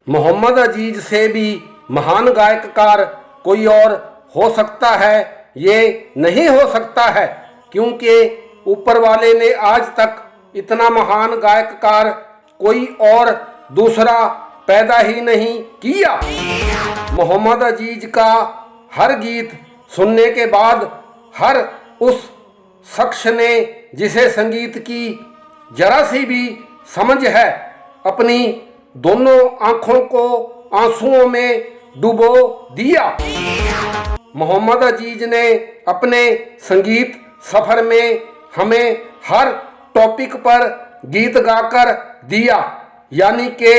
मोहम्मद अजीज से भी महान गायककार कोई और हो सकता है? ये नहीं हो सकता है, क्योंकि ऊपर वाले ने आज तक इतना महान गायककार कोई और दूसरा पैदा ही नहीं किया। मोहम्मद अजीज का हर गीत सुनने के बाद हर उस शख्स ने जिसे संगीत की जरा सी भी समझ है, अपनी दोनों आंखों को आंसुओं में डुबो दिया। मोहम्मद अजीज ने अपने संगीत सफर में हमें हर टॉपिक पर गीत गाकर दिया, यानी कि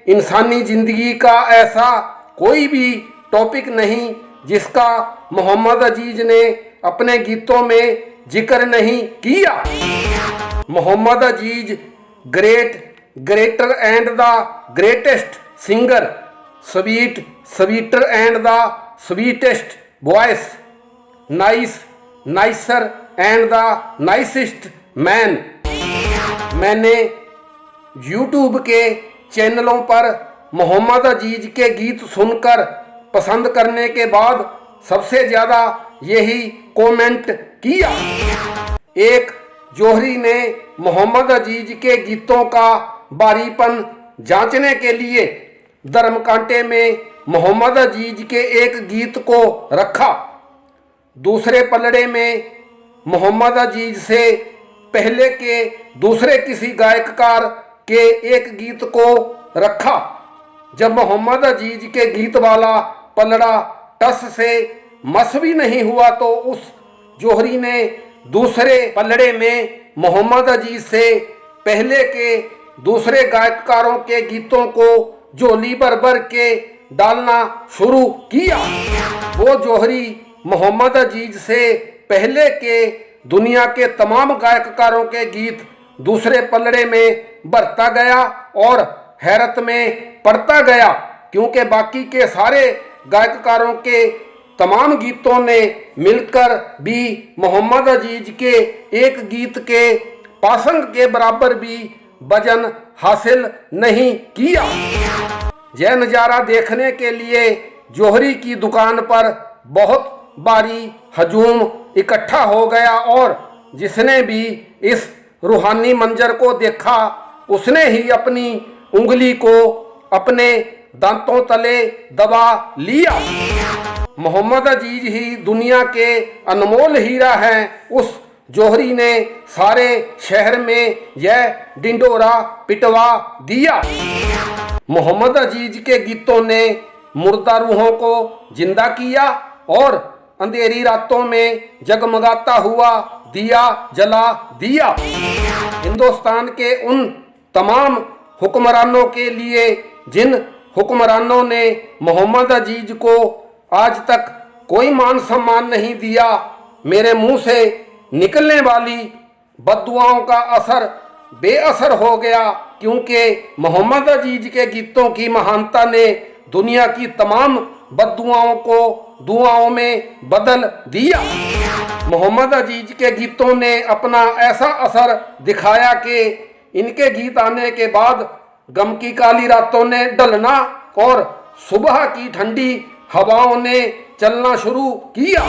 इंसानी जिंदगी का ऐसा कोई भी टॉपिक नहीं जिसका मोहम्मद अजीज ने अपने गीतों में जिक्र नहीं किया। Mohammed Aziz greater and the greatest singer, sweeter and the sweetest voice, nicer and the nicest man. मैंने यूट्यूब के चैनलों पर मोहम्मद अजीज के गीत सुनकर पसंद करने के बाद सबसे ज़्यादा यही कमेंट किया। एक जौहरी ने मोहम्मद अजीज के गीतों का बारीपन जांचने के लिए धर्मकांटे में मोहम्मद अजीज के एक गीत को रखा। दूसरे पलड़े में मोहम्मद अजीज से पहले के दूसरे किसी गायककार के एक गीत को रखा। जब मोहम्मद अजीज के गीत वाला पलड़ा टस से मस भी नहीं हुआ तो उस जौहरी ने दूसरे पलड़े में मोहम्मद अजीज से पहले के दूसरे गायककारों के गीतों को झोली भर भर के डालना शुरू किया। वो जौहरी मोहम्मद अजीज से पहले के दुनिया के तमाम गायककारों के गीत दूसरे पलड़े में भरता गया और हैरत में पड़ता गया, क्योंकि बाकी के सारे गायककारों के तमाम गीतों ने मिलकर भी मोहम्मद अजीज के एक गीत के पासंग के बराबर भी वजन हासिल नहीं किया। यह नज़ारा देखने के लिए जौहरी की दुकान पर बहुत भारी हजूम इकट्ठा हो गया और जिसने भी इस रूहानी मंजर को देखा उसने ही अपनी उंगली को अपने दांतों तले दबा लिया। मोहम्मद अजीज ही दुनिया के अनमोल हीरा हैं। उस जौहरी ने सारे शहर में यह डिंडोरा पिटवा दिया। मोहम्मद अजीज के गीतों ने मुर्दा रूहों को जिंदा किया और अंधेरी रातों में जगमगाता हुआ दिया जला दिया। हिंदुस्तान के उन तमाम हुक्मरानों के लिए जिन हुक्मरानों ने मोहम्मद अजीज को आज तक कोई मान सम्मान नहीं दिया, मेरे मुंह से निकलने वाली बद्दुआओं का असर बेअसर हो गया, क्योंकि मोहम्मद अजीज के गीतों की महानता ने दुनिया की तमाम बद्दुआओं को दुआओं में बदल दिया। मोहम्मद अजीज के गीतों ने अपना ऐसा असर दिखाया कि इनके गीत आने के बाद गम की काली रातों ने ढलना और सुबह की ठंडी हवाओं ने चलना शुरू किया।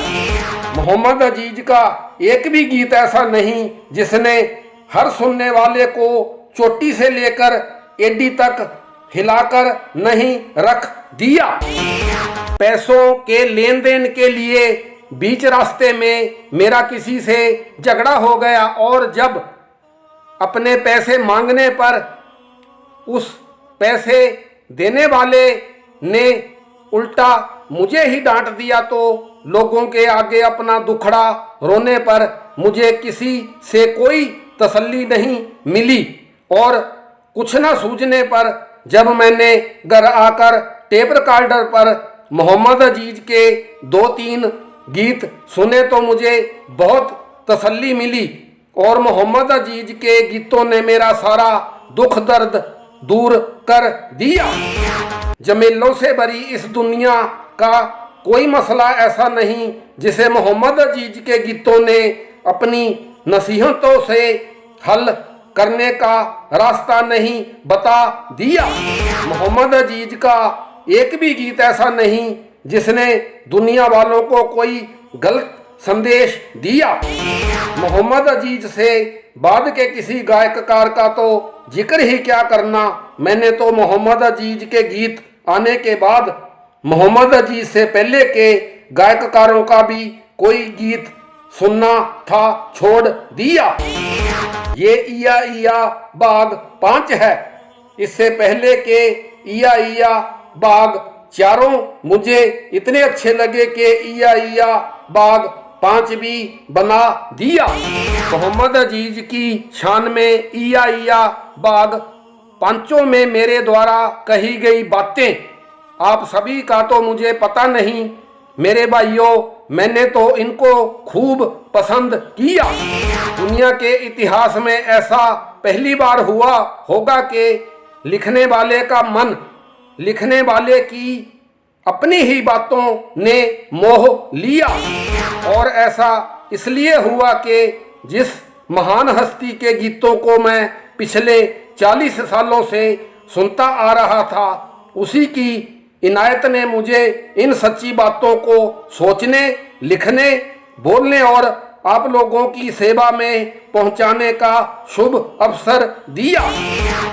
मोहम्मद अजीज का एक भी गीत ऐसा नहीं जिसने हर सुनने वाले को चोटी से लेकर एडी तक हिलाकर नहीं रख दिया। पैसों के लेन देन के लिए बीच रास्ते में मेरा किसी से झगड़ा हो गया और जब अपने पैसे मांगने पर उस पैसे देने वाले ने उल्टा मुझे ही डांट दिया तो लोगों के आगे अपना दुखड़ा रोने पर मुझे किसी से कोई तसल्ली नहीं मिली और कुछ न सूझने पर जब मैंने घर आकर टेप रिकॉर्डर पर मोहम्मद अजीज के 2-3 गीत सुने तो मुझे बहुत तसल्ली मिली और मोहम्मद अजीज के गीतों ने मेरा सारा दुख दर्द दूर कर दिया। जमेलों से भरी इस दुनिया का कोई मसला ऐसा नहीं जिसे मोहम्मद अजीज के गीतों ने अपनी नसीहतों से हल करने का रास्ता नहीं बता दिया। मोहम्मद अजीज का एक भी गीत ऐसा नहीं जिसने दुनिया वालों को कोई गलत संदेश दिया। मोहम्मद अजीज से बाद के किसी गायककार का तो जिक्र ही क्या करना। मैंने तो मोहम्मद अजीज के गीत आने के बाद मोहम्मद अजीज से पहले के गायककारों का भी कोई गीत सुनना था छोड़ दिया। ये इया इया बाग 5 है। इससे पहले के इया बाग चारों मुझे इतने अच्छे लगे कि इया बाग 5 भी बना दिया। मोहम्मद अजीज की शान में इया बाग 5 में मेरे द्वारा कही गई बातें आप सभी का तो मुझे पता नहीं मेरे भाइयों, मैंने तो इनको खूब पसंद किया। दुनिया के इतिहास में ऐसा पहली बार हुआ होगा कि लिखने वाले का मन लिखने वाले की अपनी ही बातों ने मोह लिया। और ऐसा इसलिए हुआ कि जिस महान हस्ती के गीतों को मैं पिछले 40 सालों से सुनता आ रहा था, उसी की इनायत ने मुझे इन सच्ची बातों को सोचने, लिखने, बोलने और आप लोगों की सेवा में पहुंचाने का शुभ अवसर दिया।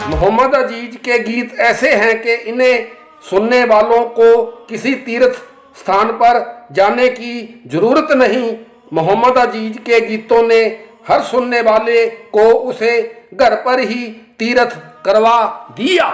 मोहम्मद अजीज के गीत ऐसे हैं कि इन्हें सुनने वालों को किसी तीर्थ स्थान पर जाने की जरूरत नहीं। मोहम्मद अजीज के गीतों ने हर सुनने वाले को उसे घर पर ही तीर्थ करवा दिया।